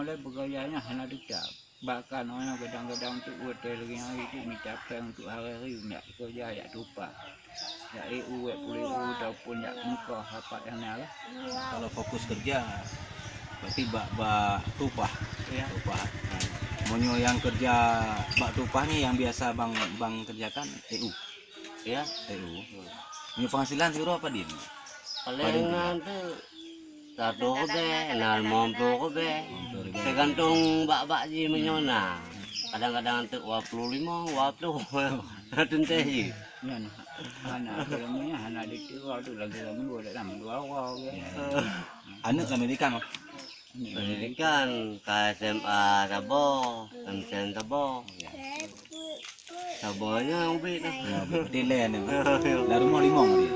mulai bergayanya hana dekat. Bahkan orang kadang-kadang untuk hotel yang itu minta peng untuk hari-hari nak kerja ya tupa. Ya EU boleh ataupun ya muka apa yang lah. Kalau fokus kerja berarti bak tupah. Ya. Tupah. Monyo yang kerja bak tupah nih yang biasa bang kerjakan EU. Ya, EU. Punya penghasilan seluruh apa din? palingan tuh 1 be, 60 be, tergantung bak-bak ji menyona. Kadang-kadang tuh 25, 20, tentehi. Yan, hana filmnya hana dikira tu lagi lama dua dalam 2 awal ya. Anak Amerika mah. Pendidikan ke SMA Tabo, MCN Tabo. Tabonya ubi dah. Delen. Dari rumah limong dia.